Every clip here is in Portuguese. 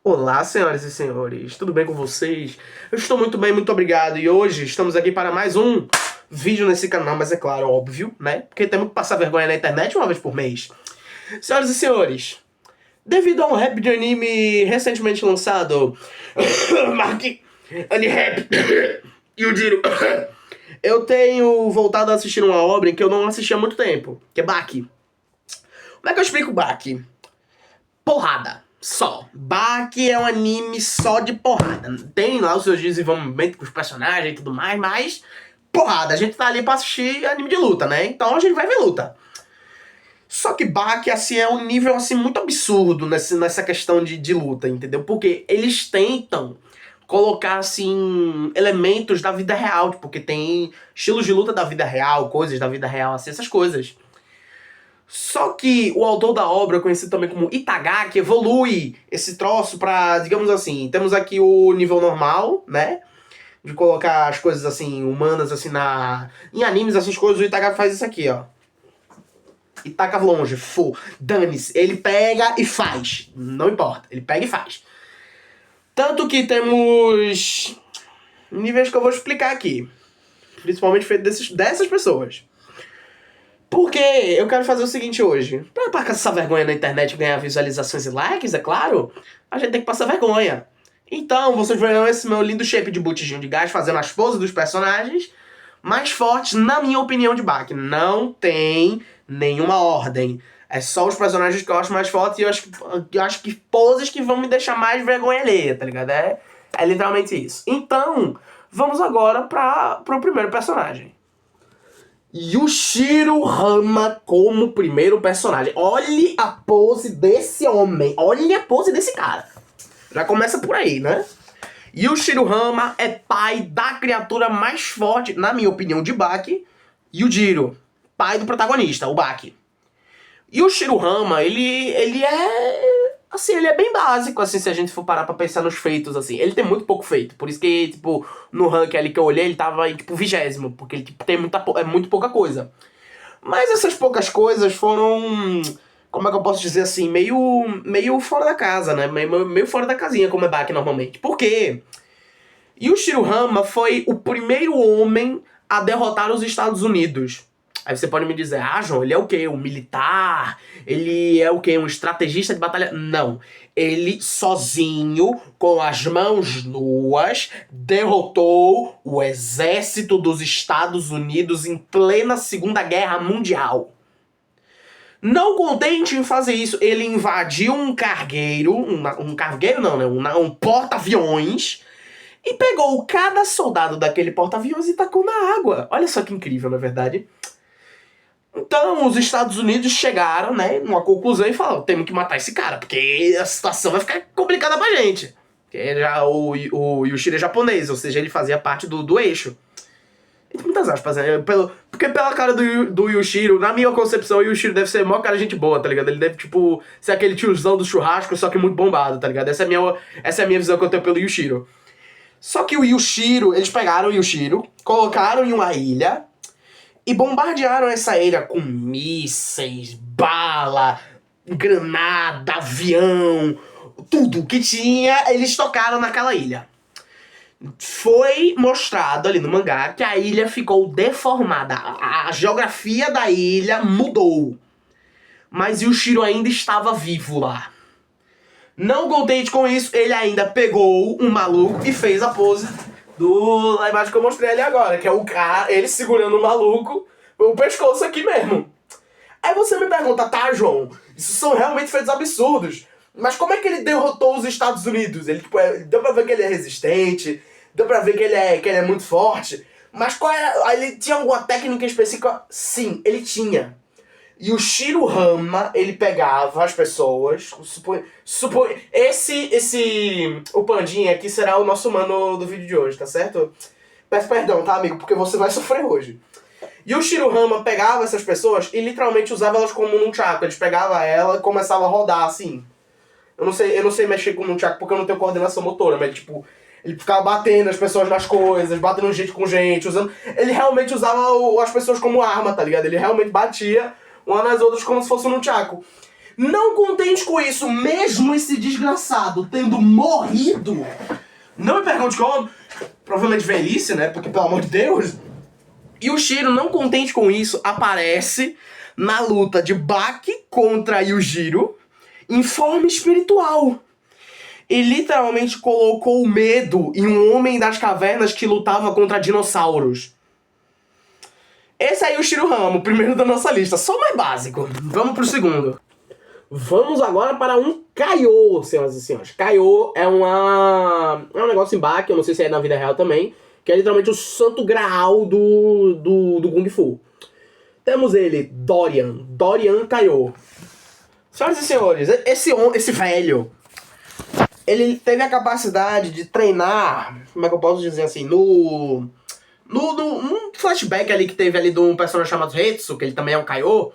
Olá, senhoras e senhores, tudo bem com vocês? Eu estou muito bem, muito obrigado. E hoje estamos aqui para mais um vídeo nesse canal, mas é claro, óbvio, né? Porque temos que passar vergonha na internet uma vez por mês. Senhoras e senhores, devido a um rap de anime recentemente lançado, Mark Anime e o Diro, eu tenho voltado a assistir uma obra em que eu não assisti há muito tempo, que é Baki. Como é que eu explico Baki? Porrada. Só. Baki é um anime só de porrada. Tem lá os seus desenvolvimentos com os personagens e tudo mais, mas porrada. A gente tá ali pra assistir anime de luta, né? Então a gente vai ver luta. Só que Baki, assim, é um nível, assim, muito absurdo nessa questão de luta, entendeu? Porque eles tentam colocar, assim, elementos da vida real, porque tem estilos de luta da vida real, coisas da vida real, assim, essas coisas. Só que o autor da obra, conhecido também como Itagaki, evolui esse troço pra, digamos assim, temos aqui o nível normal, né? De colocar as coisas assim, humanas, assim, em animes, essas coisas, o Itagaki faz isso aqui, ó. E taca longe, dane-se. Ele pega e faz. Não importa, ele pega e faz. Tanto que temos níveis que eu vou explicar aqui. Principalmente feito dessas pessoas. Porque eu quero fazer o seguinte hoje. Pra passar essa vergonha na internet e ganhar visualizações e likes, é claro, a gente tem que passar vergonha. Então, vocês verão esse meu lindo shape de botijinho de gás fazendo as poses dos personagens mais fortes, na minha opinião, de Baki. Não tem nenhuma ordem. É só os personagens que eu acho mais fortes e eu acho que poses que vão me deixar mais vergonha alheia, tá ligado? É literalmente isso. Então, vamos agora pro primeiro personagem. Yushiro Hama como primeiro personagem. Olhe a pose desse homem. Olhe a pose desse cara. Já começa por aí, né? Yushiro Hama é pai da criatura mais forte, na minha opinião, de Baki. Yujiro, pai do protagonista, o Baki. Yushiro Hama, ele é... assim, ele é bem básico, assim, se a gente for parar pra pensar nos feitos, assim. Ele tem muito pouco feito, por isso que, tipo, no ranking ali que eu olhei, ele tava, tipo, 20º, porque ele, tipo, tem muito pouca coisa. Mas essas poucas coisas foram, como é que eu posso dizer assim, meio fora da casa, né? Meio fora da casinha, como é Baki normalmente. Por quê? Yushiro Hama foi o primeiro homem a derrotar os Estados Unidos. Aí você pode me dizer, João, ele é o quê? Um militar? Ele é o quê? Um estrategista de batalha? Não. Ele, sozinho, com as mãos nuas, derrotou o exército dos Estados Unidos em plena Segunda Guerra Mundial. Não contente em fazer isso, ele invadiu um cargueiro, um cargueiro não, né? Um porta-aviões, e pegou cada soldado daquele porta-aviões e tacou na água. Olha só que incrível, na verdade. Então, os Estados Unidos chegaram, né, numa conclusão e falaram, temos que matar esse cara, porque a situação vai ficar complicada pra gente. Porque já o Yushiro é japonês, ou seja, ele fazia parte do eixo. E tem muitas aspas, né? Porque pela cara do Yushiro, na minha concepção, o Yushiro deve ser o maior cara de gente boa, tá ligado? Ele deve, tipo, ser aquele tiozão do churrasco, só que muito bombado, tá ligado? Essa é a minha visão que eu tenho pelo Yushiro. Só que o Yushiro, eles pegaram o Yushiro, colocaram em uma ilha, e bombardearam essa ilha com mísseis, bala, granada, avião, tudo que tinha, eles tocaram naquela ilha. Foi mostrado ali no mangá que a ilha ficou deformada. A geografia da ilha mudou. Mas Yushiro ainda estava vivo lá. Não contente com isso, ele ainda pegou um maluco e fez a pose da imagem que eu mostrei ali agora, que é o cara, ele segurando o maluco, o pescoço aqui mesmo. Aí você me pergunta, tá, João, isso são realmente feitos absurdos, mas como é que ele derrotou os Estados Unidos? Ele, tipo, deu pra ver que ele é resistente, deu pra ver que ele é muito forte, mas qual era, ele tinha alguma técnica específica? Sim, ele tinha. E o Shiro Hama, ele pegava as pessoas, o Pandinha aqui será o nosso mano do vídeo de hoje, tá certo? Peço perdão, tá, amigo, porque você vai sofrer hoje. E o Shiro Hama pegava essas pessoas e literalmente usava elas como nunchaku. Eles pegavam ela e começavam a rodar, assim. Eu não sei mexer com nunchaku porque eu não tenho coordenação motora, mas tipo, ele ficava batendo as pessoas nas coisas, batendo gente com gente, usando... Ele realmente usava as pessoas como arma, tá ligado? Ele realmente batia uma nas outras como se fosse um nunchaku. Não contente com isso, mesmo esse desgraçado tendo morrido, não me pergunte como, provavelmente velhice, né? Porque, pelo amor de Deus. Yushiro, não contente com isso, aparece na luta de Baki contra Yujiro em forma espiritual. E literalmente colocou medo em um homem das cavernas que lutava contra dinossauros. Esse aí é o Yushiro Hama, o primeiro da nossa lista. Só o mais básico. Vamos pro segundo. Vamos agora para um Kaiô, senhoras e senhores. Kaiô é um negócio em Baki, eu não sei se é na vida real também, que é literalmente o santo graal do Kung Fu. Temos ele, Dorian Kaiô. Senhoras e senhores, esse velho, ele teve a capacidade de treinar, como é que eu posso dizer assim, num flashback ali que teve ali de um personagem chamado Hetsu, que ele também é um Kaiô,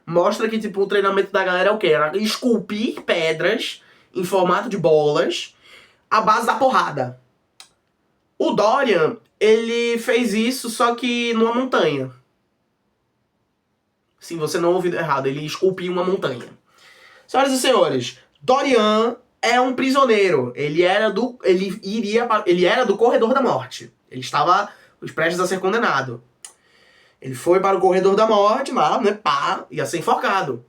mostra que, tipo, o treinamento da galera é o quê? Era esculpir pedras em formato de bolas à base da porrada. O Dorian, ele fez isso só que numa montanha. Sim, você não ouviu errado, ele esculpiu uma montanha. Senhoras e senhores, Dorian é um prisioneiro. Ele era do corredor da morte. Ele estava prestes a ser condenado. Ele foi para o corredor da morte lá, né, pá, ia ser enforcado.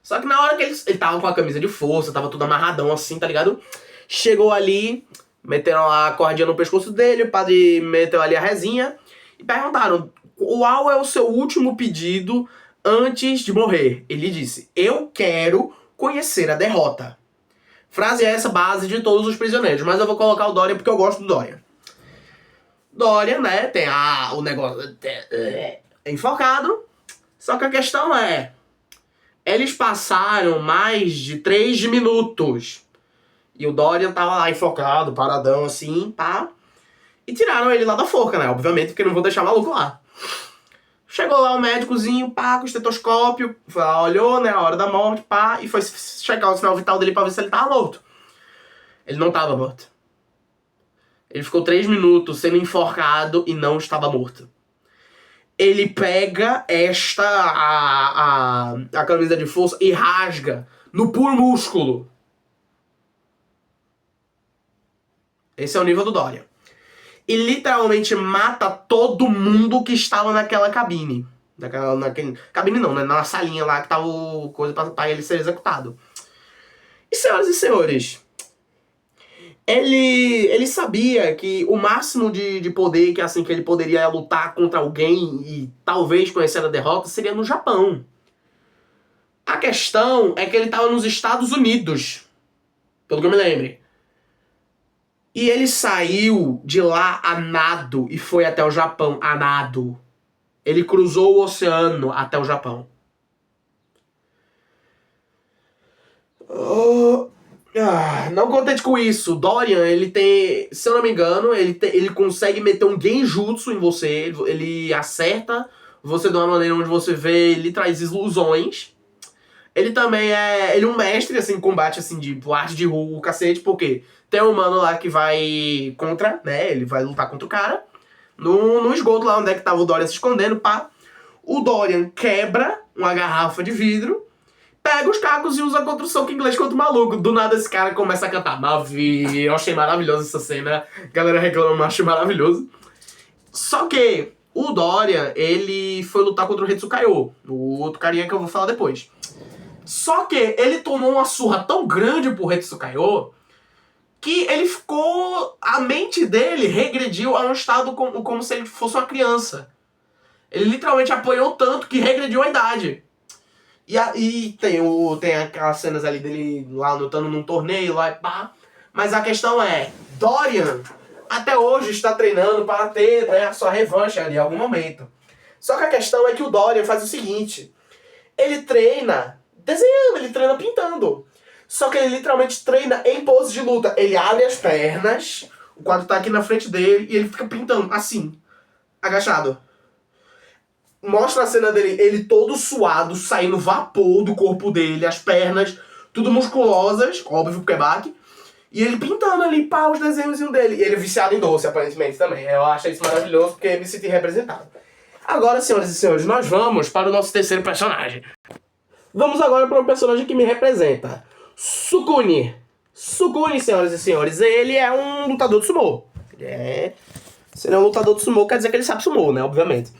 Só que na hora que ele tava com a camisa de força, tava tudo amarradão assim, tá ligado? Chegou ali, meteram a cordinha no pescoço dele, o padre meteu ali a rezinha e perguntaram: qual é o seu último pedido antes de morrer? Ele disse: eu quero conhecer a derrota. Frase essa, base de todos os prisioneiros, mas eu vou colocar o Dorian porque eu gosto do Dorian. Dorian, né, tem o negócio enfocado, só que a questão é, eles passaram mais de 3 minutos e o Dorian tava lá enfocado, paradão assim, pá, e tiraram ele lá da forca, né, obviamente, porque não vou deixar o maluco lá. Chegou lá o médicozinho, pá, com o estetoscópio, foi lá, olhou, né, a hora da morte, pá, e foi checar o sinal vital dele pra ver se ele tava morto. Ele não tava morto. Ele ficou 3 minutos sendo enforcado e não estava morto. Ele pega a camisa de força e rasga no puro músculo. Esse é o nível do Dorian. E literalmente mata todo mundo que estava naquela cabine. Cabine não, né? Na salinha lá que tava coisa pra ele ser executado. E senhoras e senhores, ele sabia que o máximo de poder que ele poderia lutar contra alguém e talvez conhecer a derrota seria no Japão. A questão é que ele estava nos Estados Unidos, pelo que eu me lembre. E ele saiu de lá a nado e foi até o Japão a nado. Ele cruzou o oceano até o Japão. Não contente com isso, Dorian, ele tem, se eu não me engano, ele consegue meter um genjutsu em você, ele acerta você de uma maneira onde você vê, ele traz ilusões. Ele também é um mestre, assim, em combate, assim, de arte de rua, o cacete, porque tem um mano lá que vai contra, né, ele vai lutar contra o cara, no esgoto lá onde é que tava o Dorian se escondendo, pá. O Dorian quebra uma garrafa de vidro, pega os cacos e usa contra o soco inglês contra o maluco. Do nada esse cara começa a cantar Mavi. Eu achei maravilhosa essa cena. A galera reclama, mas achei maravilhoso. Só que o Dorian, ele foi lutar contra o Hetsu Kaiô, o outro carinha que eu vou falar depois. Só que ele tomou uma surra tão grande pro Hetsu Kaiô que ele ficou... A mente dele regrediu a um estado como se ele fosse uma criança. Ele literalmente apanhou tanto que regrediu a idade. E tem aquelas cenas ali dele lá lutando num torneio lá e pá. Mas a questão é, Dorian até hoje está treinando para ter, né, a sua revanche ali em algum momento. Só que a questão é que o Dorian faz o seguinte, ele treina desenhando, ele treina pintando. Só que ele literalmente treina em pose de luta. Ele abre as pernas, o quadro tá aqui na frente dele e ele fica pintando assim, agachado. Mostra a cena dele, ele todo suado, saindo vapor do corpo dele, as pernas, tudo musculosas, óbvio porque é Baki. E ele pintando ali, pá, os desenhos dele. E ele é viciado em doce, aparentemente, também. Eu acho isso maravilhoso porque me senti representado. Agora, senhoras e senhores, nós vamos para o nosso terceiro personagem. Vamos agora para um personagem que me representa. Sukune. Sukune, senhoras e senhores, ele é um lutador de sumô. Se ele é um lutador de sumô, quer dizer que ele sabe sumô, né? Obviamente.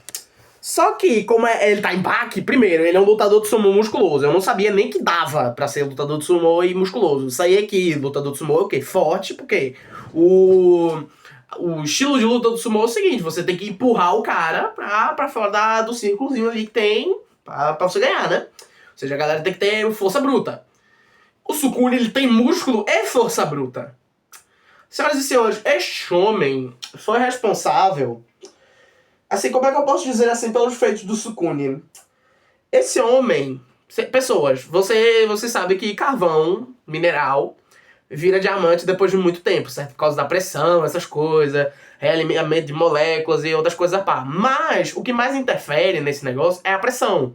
Só que, como ele tá em baque, primeiro, ele é um lutador de sumô musculoso. Eu não sabia nem que dava pra ser lutador de sumô e musculoso. Isso aí é que lutador de sumô é o quê? Forte, porque o estilo de luta do sumô é o seguinte, você tem que empurrar o cara pra fora do círculozinho ali que tem pra você ganhar, né? Ou seja, a galera tem que ter força bruta. O Sukune, ele tem músculo e força bruta. Senhoras e senhores, este homem foi responsável... Assim, como é que eu posso dizer assim pelos feitos do Sukune? Esse homem... Pessoas, você sabe que carvão, mineral, vira diamante depois de muito tempo, certo? Por causa da pressão, essas coisas, realinhamento de moléculas e outras coisas a par. Mas o que mais interfere nesse negócio é a pressão.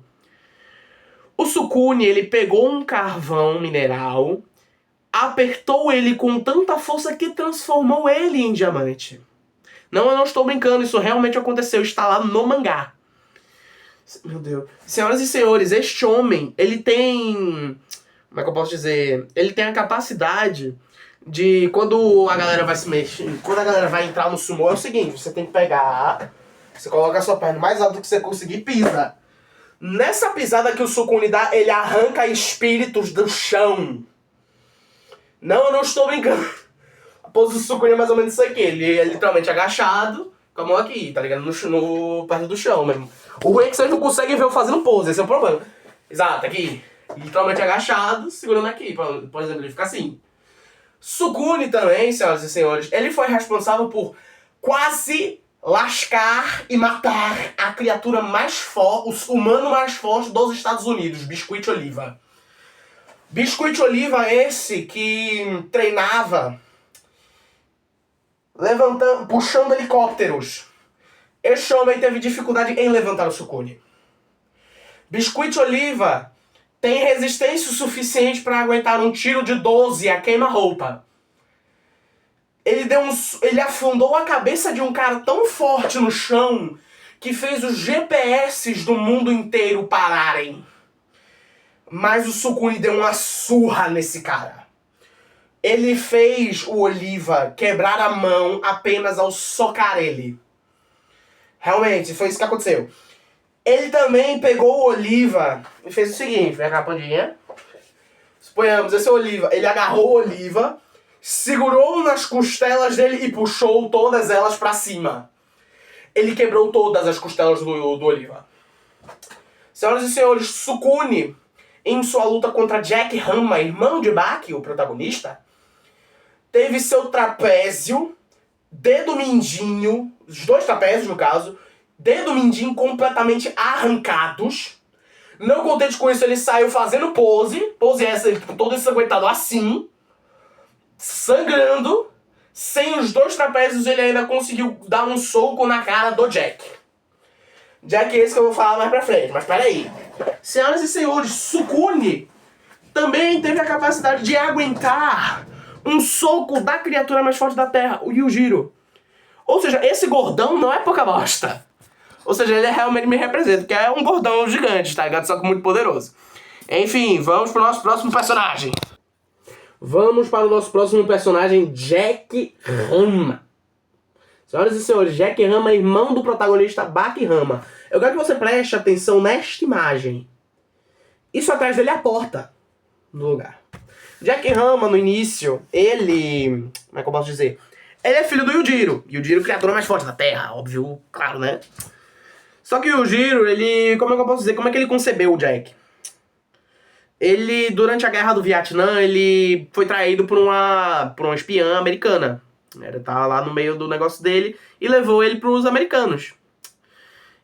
O Sukune, ele pegou um carvão mineral, apertou ele com tanta força que transformou ele em diamante. Não, eu não estou brincando, isso realmente aconteceu, está lá no mangá. Meu Deus. Senhoras e senhores, este homem, ele tem... Como é que eu posso dizer? Ele tem a capacidade de... Quando a galera vai se mexer, quando a galera vai entrar no sumo, é o seguinte, você tem que pegar... Você coloca a sua perna mais alto que você conseguir e pisa. Nessa pisada que o Sukune dá, ele arranca espíritos do chão. Não, eu não estou brincando. A pose do Sukune é mais ou menos isso aqui. Ele é literalmente agachado, com a mão aqui, tá ligado? Perto do chão mesmo. O ruim é que vocês não conseguem ver eu fazendo pose, esse é o problema. Exato, aqui. Literalmente agachado, segurando aqui. Por exemplo, ele fica assim. Sukune também, senhoras e senhores, ele foi responsável por quase lascar e matar a criatura mais forte, o humano mais forte dos Estados Unidos, Biscuit Oliva. Biscuit Oliva esse que treinava puxando helicópteros. Este homem teve dificuldade em levantar o Sukune. Biscuit Oliva tem resistência o suficiente para aguentar um tiro de 12 a queima-roupa. Ele afundou a cabeça de um cara tão forte no chão que fez os GPS do mundo inteiro pararem. Mas o Sukune deu uma surra nesse cara. Ele fez o Oliva quebrar a mão apenas ao socar ele. Realmente, foi isso que aconteceu. Ele também pegou o Oliva e fez o seguinte, pega a pandinha. Suponhamos, esse Oliva, ele agarrou o Oliva, segurou nas costelas dele e puxou todas elas pra cima. Ele quebrou todas as costelas do Oliva. Senhoras e senhores, Sukune, em sua luta contra Jack Hanma, irmão de Baki, o protagonista, teve seu trapézio, dedo mindinho, os dois trapézios no caso, dedo mindinho completamente arrancados. Não contente com isso, ele saiu fazendo pose essa, tipo, todo ensanguentado assim, sangrando. Sem os dois trapézios, ele ainda conseguiu dar um soco na cara do Jack. Jack é esse que eu vou falar mais pra frente, mas peraí. Senhoras e senhores, Sukune também teve a capacidade de aguentar um soco da criatura mais forte da Terra, o Yujiro. Ou seja, esse gordão não é pouca bosta. Ou seja, ele realmente me representa, porque é um gordão gigante, tá ligado? Só que muito poderoso. Enfim, vamos pro nosso próximo personagem. Vamos para o nosso próximo personagem, Jack Hanma. Senhoras e senhores, Jack Hanma é irmão do protagonista Baki Hanma. Eu quero que você preste atenção nesta imagem. Isso atrás dele é a porta do lugar. Jack Hanma, no início, ele... Como é que eu posso dizer? Ele é filho do Yujiro. Yujiro, criatura mais forte da Terra, óbvio, claro, né? Só que o Yujiro, ele... Como é que eu posso dizer? Como é que ele concebeu o Jack? Ele, durante a guerra do Vietnã, ele foi traído por uma espiã americana. Ele tava lá no meio do negócio dele e levou ele pros americanos.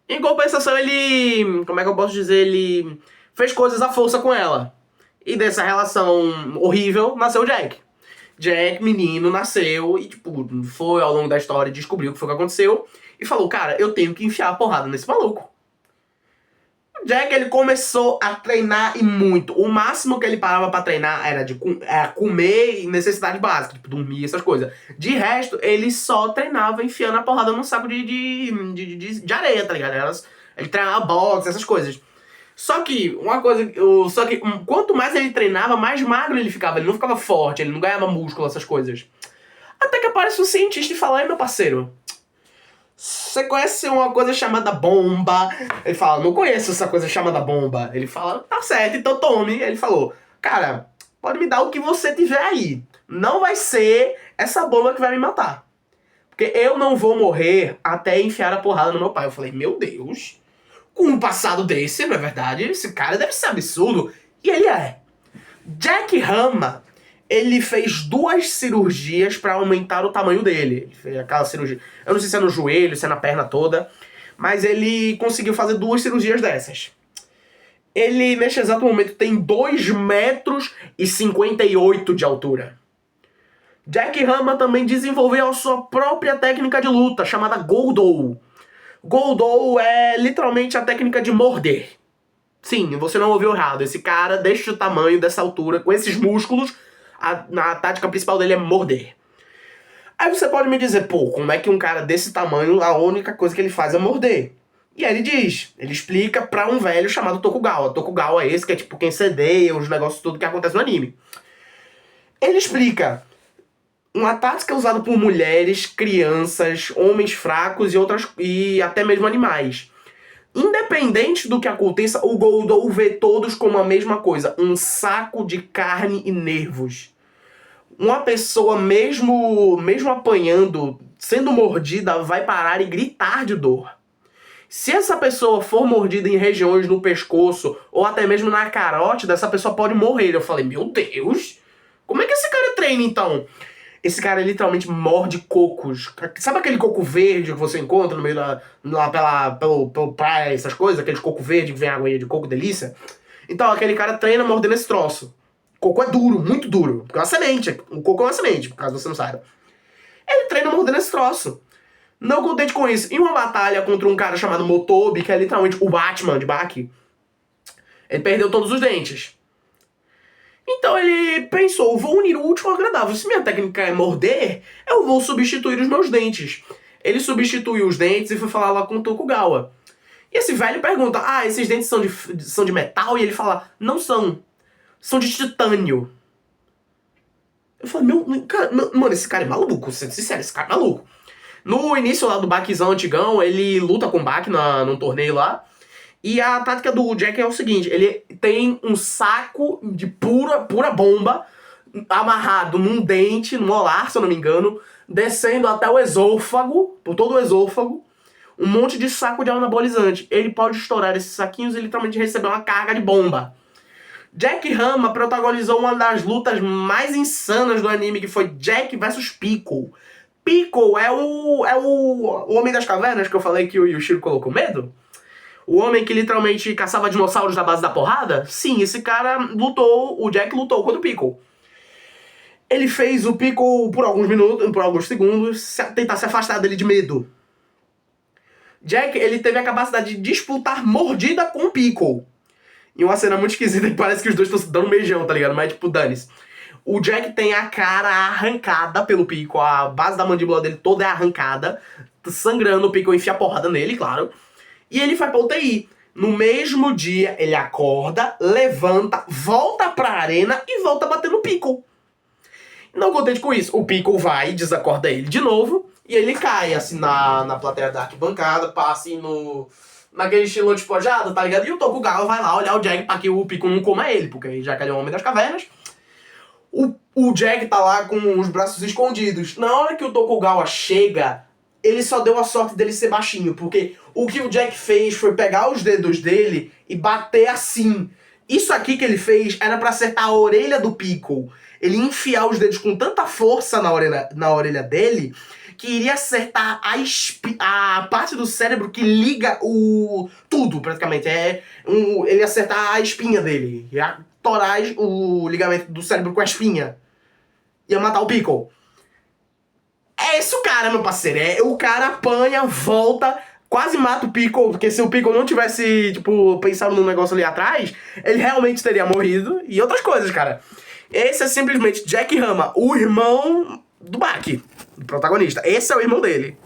Em compensação, ele... Como é que eu posso dizer? Ele fez coisas à força com ela. E dessa relação horrível, nasceu o Jack. Jack, menino, nasceu e, tipo, foi ao longo da história, descobriu o que foi que aconteceu e falou, cara, eu tenho que enfiar a porrada nesse maluco. O Jack, ele começou a treinar e muito. O máximo que ele parava pra treinar era de comer e necessidade básica, tipo, dormir, essas coisas. De resto, ele só treinava enfiando a porrada num saco de areia, tá ligado? Ele treinava boxe, essas coisas. Só que, quanto mais ele treinava, mais magro ele ficava. Ele não ficava forte, ele não ganhava músculo, essas coisas. Até que aparece um cientista e fala: "Ei, meu parceiro, você conhece uma coisa chamada bomba?" Ele fala: "Não conheço essa coisa chamada bomba." Ele fala: "Tá certo, então tome." Ele falou: "Cara, pode me dar o que você tiver aí. Não vai ser essa bomba que vai me matar. Porque eu não vou morrer até enfiar a porrada no meu pai." Eu falei: "Meu Deus, com um passado desse, não é verdade? Esse cara deve ser absurdo." E ele é. Jack Hama, ele fez 2 cirurgias pra aumentar o tamanho dele. Ele fez aquela cirurgia, eu não sei se é no joelho, se é na perna toda, mas ele conseguiu fazer 2 cirurgias dessas. Ele, neste exato momento, tem 2,58 m de altura. Jack Hama também desenvolveu a sua própria técnica de luta, chamada Goldou. Goldou é literalmente a técnica de morder. Sim, você não ouviu errado. Esse cara, deste tamanho, dessa altura, com esses músculos, a tática principal dele é morder. Aí você pode me dizer: "Pô, como é que um cara desse tamanho, a única coisa que ele faz é morder?" E aí ele explica pra um velho chamado Tokugawa. Tokugawa é esse que é tipo quem cedeia os negócios tudo que acontece no anime. Ele explica uma tática usada por mulheres, crianças, homens fracos e até mesmo animais. Independente do que aconteça, o Goldou vê todos como a mesma coisa: um saco de carne e nervos. Uma pessoa, mesmo apanhando, sendo mordida, vai parar e gritar de dor. Se essa pessoa for mordida em regiões no pescoço ou até mesmo na carótida, essa pessoa pode morrer. Eu falei: "Meu Deus, como é que esse cara treina então?" Esse cara literalmente morde cocos. Sabe aquele coco verde que você encontra no meio pelo praia, essas coisas? Aquele coco verde que vem água de coco, delícia? Então, aquele cara treina mordendo esse troço. Coco é duro, muito duro. Porque é uma semente. O coco é uma semente, caso você não saiba. Ele treina mordendo esse troço. Não contente com isso, em uma batalha contra um cara chamado Motobi, que é literalmente o Batman de Baki, ele perdeu todos os dentes. Então ele pensou: vou unir o útil ao agradável. Se minha técnica é morder, eu vou substituir os meus dentes. Ele substituiu os dentes e foi falar lá com o Tokugawa. E esse velho pergunta: "Ah, esses dentes são de metal?" E ele fala: "Não são. São de titânio." Eu falei: mano, esse cara é maluco. Sendo sincero, esse cara é maluco. No início lá do Bakizão antigão, ele luta com o Baki num torneio lá. E a tática do Jack é o seguinte: ele tem um saco de pura bomba amarrado num dente, num molar, se eu não me engano, descendo até o esôfago, por todo o esôfago, um monte de saco de anabolizante. Ele pode estourar esses saquinhos e literalmente receber uma carga de bomba. Jack Hama protagonizou uma das lutas mais insanas do anime, que foi Jack vs Piccolo. Piccolo é o Homem das Cavernas que eu falei que o Yushiro colocou medo? O homem que literalmente caçava dinossauros na base da porrada? Sim, esse cara lutou, o Jack lutou contra o Piccolo. Ele fez o Piccolo por alguns minutos, por alguns segundos, tentar se afastar dele de medo. Jack, ele teve a capacidade de disputar mordida com o Piccolo. E uma cena muito esquisita que parece que os dois estão se dando um beijão, tá ligado? Mas tipo, dane-se. O Jack tem a cara arrancada pelo Piccolo, a base da mandíbula dele toda é arrancada, sangrando, o Piccolo enfia a porrada nele, claro. E ele vai pra UTI. No mesmo dia, ele acorda, levanta, volta pra arena e volta a bater no Piccolo. Não contente com isso, o Piccolo vai e desacorda ele de novo, e ele cai, assim, na plateia da arquibancada, passa assim naquele estilo despojado, tá ligado? E o Tokugawa vai lá olhar o Jack pra que o Piccolo não coma ele, porque já que ele é o Homem das Cavernas, o Jack tá lá com os braços escondidos. Na hora que o Tokugawa chega, ele só deu a sorte dele ser baixinho, porque o que o Jack fez foi pegar os dedos dele e bater assim. Isso aqui que ele fez era pra acertar a orelha do Piccolo. Ele ia enfiar os dedos com tanta força na orelha dele que iria acertar a parte do cérebro que liga tudo, praticamente. Ele ia acertar a espinha dele. Ia torar o ligamento do cérebro com a espinha. Ia matar o Piccolo. É esse o cara, meu parceiro. O cara apanha, volta, quase mata o Piccolo, porque se o Piccolo não tivesse, tipo, pensado num negócio ali atrás, ele realmente teria morrido. E outras coisas, cara. Esse é simplesmente Jack Hama, o irmão do Baki, do protagonista. Esse é o irmão dele.